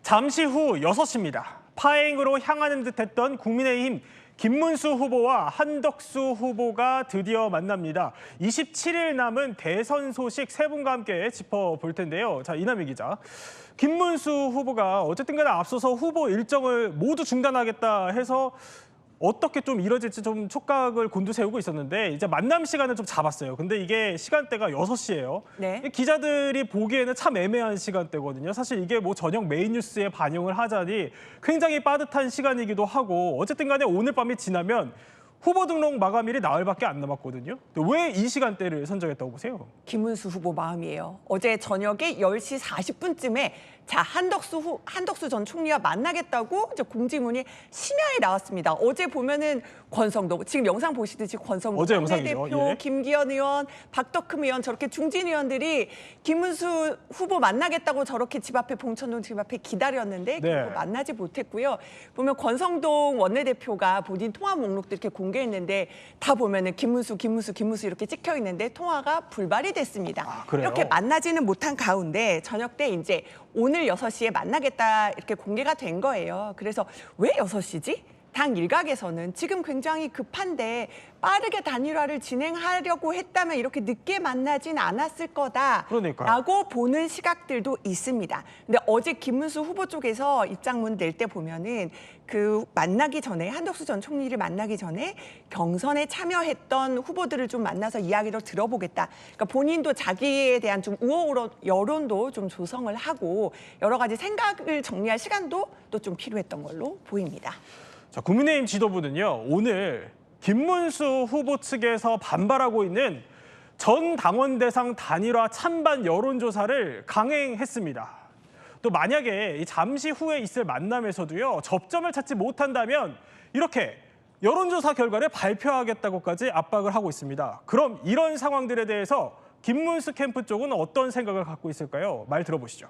잠시 후 6시입니다. 파행으로 향하는 듯했던 국민의힘 김문수 후보와 한덕수 후보가 드디어 만납니다. 27일 남은 대선 소식 세 분과 함께 짚어볼 텐데요. 자, 이남희 기자. 김문수 후보가 어쨌든 간에 앞서서 후보 일정을 모두 중단하겠다 해서 어떻게 좀 이뤄질지 좀 촉각을 곤두세우고 있었는데 이제 만남 시간을 좀 잡았어요. 근데 이게 시간대가 6시예요. 네. 기자들이 보기에는 참 애매한 시간대거든요. 사실 이게 뭐 저녁 메인 뉴스에 반영을 하자니 굉장히 빠듯한 시간이기도 하고 어쨌든 간에 오늘 밤이 지나면 후보 등록 마감일이 나흘밖에 안 남았거든요. 왜 이 시간대를 선정했다고 보세요? 김문수 후보 마음이에요. 어제 저녁에 10시 40분쯤에 자 한덕수 전 총리와 만나겠다고 이제 공지문이 심야에 나왔습니다. 어제 보면은 권성동 지금 영상 보시듯이 권성동 어제 영상이죠. 대표, 예. 김기현 의원, 박덕흠 의원 저렇게 중진 의원들이 김문수 후보 만나겠다고 저렇게 집 앞에 봉천동 집 앞에 기다렸는데 네. 결국 만나지 못했고요. 보면 권성동 원내대표가 본인 통화 목록도 이렇게 공개했는데 다 보면은 김문수 이렇게 찍혀 있는데 통화가 불발이 됐습니다. 아, 그래요? 이렇게 만나지는 못한 가운데 저녁 때 이제 오늘 6시에 만나겠다 이렇게 공개가 된 거예요. 그래서 왜 6시지? 당 일각에서는 지금 굉장히 급한데 빠르게 단일화를 진행하려고 했다면 이렇게 늦게 만나진 않았을 그러니까요. 거다라고 보는 시각들도 있습니다. 근데 어제 김문수 후보 쪽에서 입장문 낼 때 보면은 그 만나기 전에 한덕수 전 총리를 만나기 전에 경선에 참여했던 후보들을 좀 만나서 이야기를 들어보겠다. 그러니까 본인도 자기에 대한 좀 우호 여론도 좀 조성을 하고 여러 가지 생각을 정리할 시간도 또 좀 필요했던 걸로 보입니다. 자, 국민의힘 지도부는요, 오늘 김문수 후보 측에서 반발하고 있는 전 당원 대상 단일화 찬반 여론조사를 강행했습니다. 또 만약에 이 잠시 후에 있을 만남에서도요, 접점을 찾지 못한다면 이렇게 여론조사 결과를 발표하겠다고까지 압박을 하고 있습니다. 그럼 이런 상황들에 대해서 김문수 캠프 쪽은 어떤 생각을 갖고 있을까요? 말 들어보시죠.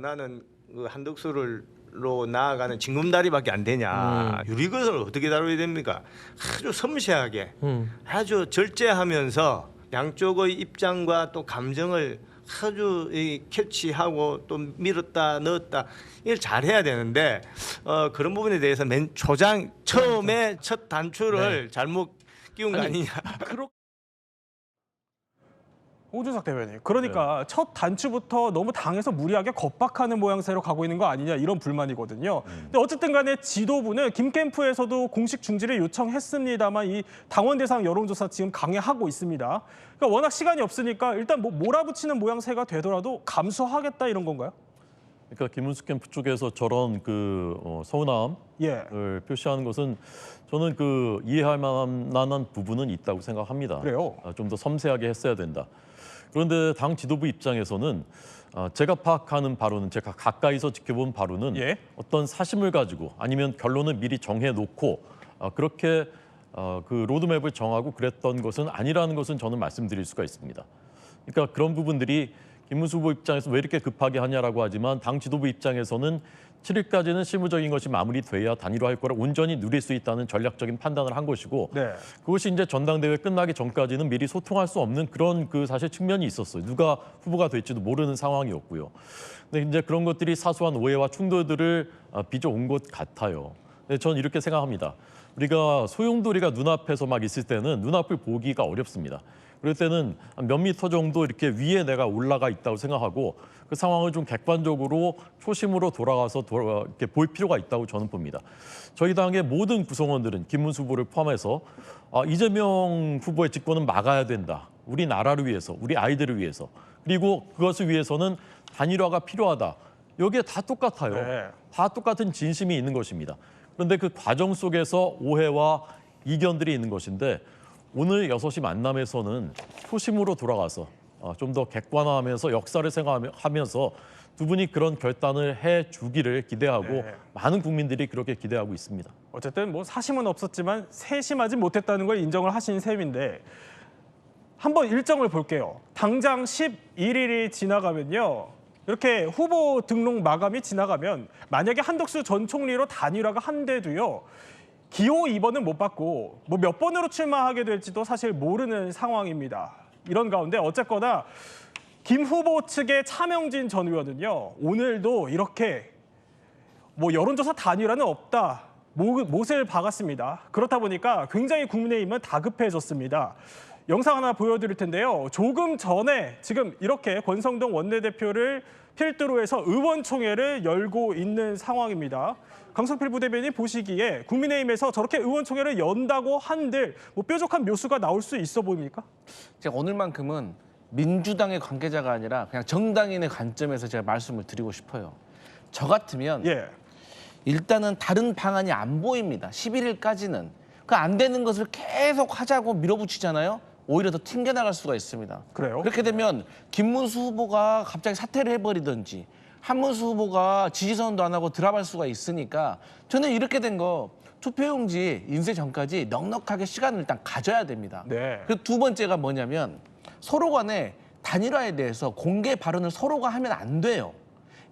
나는 그 한덕수로 나아가는 징검다리밖에 안 되냐. 유리것을 어떻게 다뤄야 됩니까? 아주 섬세하게, 아주 절제하면서 양쪽의 입장과 또 감정을 아주 캐치하고 또 밀었다 넣었다 이걸 잘해야 되는데 그런 부분에 대해서 맨 초장 처음에 첫 단추를 잘못 끼운 거 아니냐. 오준석 대변인. 그러니까 첫 단추부터 너무 당에서 무리하게 겁박하는 모양새로 가고 있는 거 아니냐 이런 불만이거든요. 근데 어쨌든 간에 지도부는 김 캠프에서도 공식 중지를 요청했습니다만 이 당원 대상 여론조사 지금 강행하고 있습니다. 그러니까 워낙 시간이 없으니까 일단 뭐 몰아붙이는 모양새가 되더라도 감수하겠다 이런 건가요? 그러니까 김문수 캠프 쪽에서 저런 서운함을 예. 표시하는 것은 저는 이해할 만한 부분은 있다고 생각합니다. 그래요? 좀 더 섬세하게 했어야 된다. 그런데 당 지도부 입장에서는 제가 파악하는 바로는 제가 가까이서 지켜본 바로는 예. 어떤 사심을 가지고 아니면 결론을 미리 정해놓고 그렇게 그 로드맵을 정하고 그랬던 것은 아니라는 것은 저는 말씀드릴 수가 있습니다. 그러니까 그런 부분들이 김문수 후보 입장에서 왜 이렇게 급하게 하냐라고 하지만 당 지도부 입장에서는 7일까지는 실무적인 것이 마무리돼야 단일화할 거라 온전히 누릴 수 있다는 전략적인 판단을 한 것이고 네. 그것이 이제 전당대회 끝나기 전까지는 미리 소통할 수 없는 그런 사실 측면이 있었어요. 누가 후보가 될지도 모르는 상황이었고요. 근데 이제 그런 것들이 사소한 오해와 충돌들을 빚어온 것 같아요. 근데 저는 이렇게 생각합니다. 우리가 소용돌이가 눈앞에서 막 있을 때는 눈앞을 보기가 어렵습니다. 그럴 때는 몇 미터 정도 이렇게 위에 내가 올라가 있다고 생각하고 그 상황을 좀 객관적으로 초심으로 돌아가서 이렇게 볼 필요가 있다고 저는 봅니다. 저희 당의 모든 구성원들은 김문수 후보를 포함해서 이재명 후보의 집권은 막아야 된다. 우리 나라를 위해서, 우리 아이들을 위해서. 그리고 그것을 위해서는 단일화가 필요하다. 여기에 다 똑같아요. 네. 다 똑같은 진심이 있는 것입니다. 그런데 그 과정 속에서 오해와 이견들이 있는 것인데 오늘 6시 만남에서는 초심으로 돌아가서 좀 더 객관화하면서 역사를 생각하면서 두 분이 그런 결단을 해주기를 기대하고 네. 많은 국민들이 그렇게 기대하고 있습니다. 어쨌든 뭐 사심은 없었지만 세심하지 못했다는 걸 인정을 하신 셈인데 한번 일정을 볼게요. 당장 11일이 지나가면요. 이렇게 후보 등록 마감이 지나가면 만약에 한덕수 전 총리로 단일화가 한데도요. 기호 2번은 못 받고 뭐 몇 번으로 출마하게 될지도 사실 모르는 상황입니다. 이런 가운데 어쨌거나 김 후보 측의 차명진 전 의원은요, 오늘도 이렇게 여론조사 단일화는 없다, 못을 박았습니다. 그렇다 보니까 굉장히 국민의힘은 다급해졌습니다. 영상 하나 보여드릴 텐데요. 조금 전에 지금 이렇게 권성동 원내대표를 필두로 해서 의원총회를 열고 있는 상황입니다. 강성필 부대변인 보시기에 국민의힘에서 저렇게 의원총회를 연다고 한들 뾰족한 묘수가 나올 수 있어 보입니까? 제가 오늘만큼은 민주당의 관계자가 아니라 그냥 정당인의 관점에서 제가 말씀을 드리고 싶어요. 저 같으면 일단은 다른 방안이 안 보입니다. 11일까지는. 그 안 되는 것을 계속 하자고 밀어붙이잖아요. 오히려 더 튕겨나갈 수가 있습니다. 그래요? 그렇게 되면 김문수 후보가 갑자기 사퇴를 해버리든지 한문수 후보가 지지선언도 안 하고 드랍할 수가 있으니까 저는 이렇게 된 거 투표용지 인쇄 전까지 넉넉하게 시간을 일단 가져야 됩니다. 네. 그리고 두 번째가 뭐냐면 서로 간에 단일화에 대해서 공개 발언을 서로가 하면 안 돼요.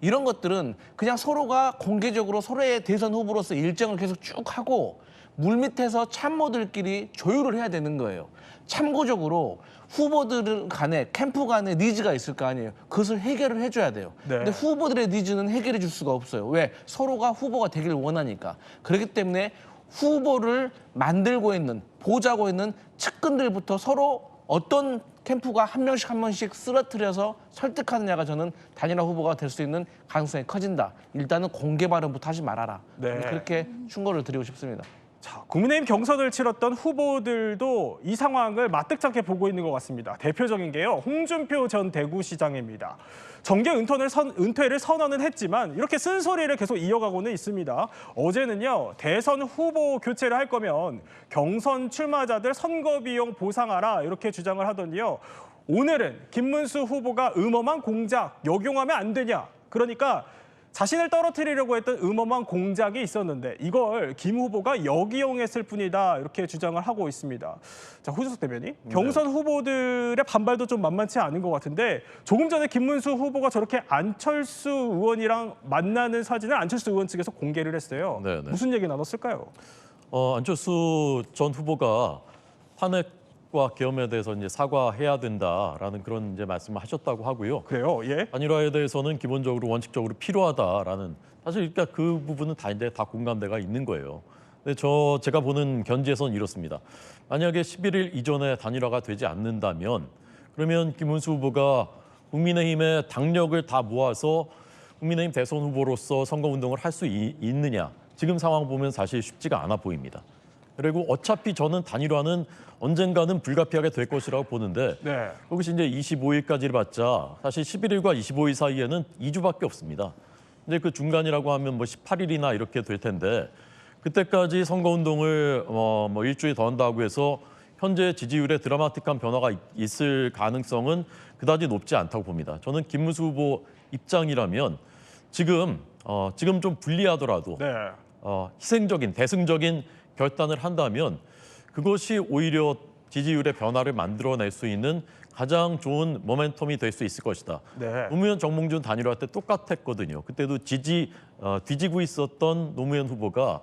이런 것들은 그냥 서로가 공개적으로 서로의 대선 후보로서 일정을 계속 쭉 하고 물밑에서 참모들끼리 조율을 해야 되는 거예요. 참고적으로 후보들 간에 캠프 간에 니즈가 있을 거 아니에요. 그것을 해결을 해줘야 돼요. 네. 근데 후보들의 니즈는 해결해 줄 수가 없어요. 왜? 서로가 후보가 되길 원하니까. 그렇기 때문에 후보를 만들고 있는, 보자고 있는 측근들부터 서로 어떤 캠프가 한 명씩 쓰러뜨려서 설득하느냐가 저는 단일화 후보가 될 수 있는 가능성이 커진다. 일단은 공개 발언부터 하지 말아라. 네. 그렇게 충고를 드리고 싶습니다. 자, 국민의힘 경선을 치렀던 후보들도 이 상황을 마뜩찮게 보고 있는 것 같습니다. 대표적인 게요, 홍준표 전 대구시장입니다. 정계 은퇴를 선언은 했지만 이렇게 쓴소리를 계속 이어가고는 있습니다. 어제는요, 대선 후보 교체를 할 거면 경선 출마자들 선거 비용 보상하라 이렇게 주장을 하더니요, 오늘은 김문수 후보가 음험한 공작 역용하면 안 되냐, 그러니까 자신을 떨어뜨리려고 했던 음험한 공작이 있었는데 이걸 김 후보가 역이용했을 뿐이다 이렇게 주장을 하고 있습니다. 자, 호주석 대변인, 경선 후보들의 반발도 좀 만만치 않은 것 같은데 조금 전에 김문수 후보가 저렇게 안철수 의원이랑 만나는 사진을 안철수 의원 측에서 공개를 했어요. 네네. 무슨 얘기 나눴을까요? 안철수 전 후보가 탄핵과 계엄에 대해서 이제 사과해야 된다라는 그런 이제 말씀을 하셨다고 하고요. 그래요? 예. 단일화에 대해서는 기본적으로 원칙적으로 필요하다라는, 사실 그러니까 그 부분은 다 공감대가 있는 거예요. 근데 제가 보는 견지에서는 이렇습니다. 만약에 11일 이전에 단일화가 되지 않는다면 그러면 김문수 후보가 국민의힘의 당력을 다 모아서 국민의힘 대선 후보로서 선거운동을 할 수 있느냐, 지금 상황 보면 사실 쉽지가 않아 보입니다. 그리고 어차피 저는 단일화는 언젠가는 불가피하게 될 것이라고 보는데 네. 그것이 이제 25일까지를 봤자 사실 11일과 25일 사이에는 2주밖에 없습니다. 이제 그 중간이라고 하면 18일이나 이렇게 될 텐데 그때까지 선거운동을 일주일 더 한다고 해서 현재 지지율에 드라마틱한 변화가 있을 가능성은 그다지 높지 않다고 봅니다. 저는 김문수 후보 입장이라면 지금 좀 불리하더라도 네. 희생적인 대승적인 결단을 한다면 그것이 오히려 지지율의 변화를 만들어낼 수 있는 가장 좋은 모멘텀이 될 수 있을 것이다. 네. 노무현 정몽준 단일화 때 똑같았거든요. 그때도 뒤지고 있었던 노무현 후보가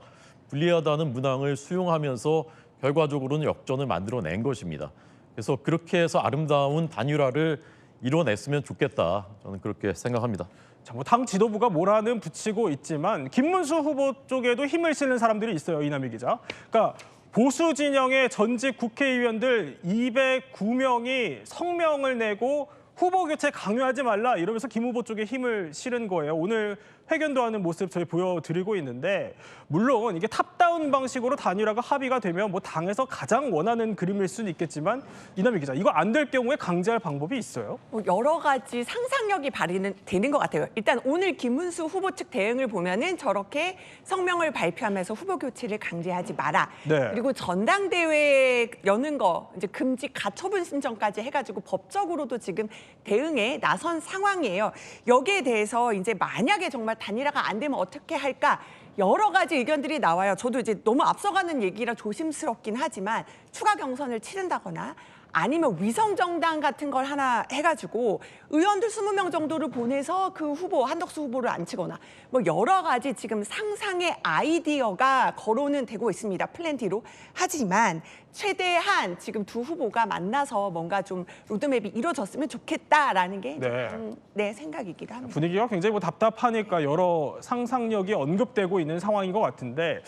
불리하다는 문항을 수용하면서 결과적으로는 역전을 만들어낸 것입니다. 그래서 그렇게 해서 아름다운 단일화를 이뤄냈으면 좋겠다. 저는 그렇게 생각합니다. 자, 당 지도부가 뭐라는 붙이고 있지만 김문수 후보 쪽에도 힘을 실는 사람들이 있어요, 이남희 기자. 그러니까 보수 진영의 전직 국회의원들 209명이 성명을 내고 후보 교체 강요하지 말라 이러면서 김 후보 쪽에 힘을 실은 거예요. 오늘 회견도 하는 모습 저희 보여드리고 있는데 물론 이게 탑다운 방식으로 단일화가 합의가 되면 당에서 가장 원하는 그림일 수는 있겠지만 이남희 기자, 이거 안 될 경우에 강제할 방법이 있어요? 여러 가지 상상력이 되는 것 같아요. 일단 오늘 김문수 후보 측 대응을 보면은 저렇게 성명을 발표하면서 후보 교체를 강제하지 마라. 네. 그리고 전당대회 여는 거 이제 금지 가처분 신청까지 해가지고 법적으로도 지금 대응에 나선 상황이에요. 여기에 대해서 이제 만약에 정말 단일화가 안 되면 어떻게 할까? 여러 가지 의견들이 나와요. 저도 이제 너무 앞서가는 얘기라 조심스럽긴 하지만 추가 경선을 치른다거나 아니면 위성정당 같은 걸 하나 해가지고 의원들 20명 정도를 보내서 그 후보, 한덕수 후보를 앉히거나 뭐 여러 가지 지금 상상의 아이디어가 거론은 되고 있습니다. 플랜티로. 하지만 최대한 지금 두 후보가 만나서 뭔가 좀 로드맵이 이루어졌으면 좋겠다라는 게 내 생각이기도 합니다. 분위기가 굉장히 뭐 답답하니까 여러 상상력이 언급되고 있는 상황인 것 같은데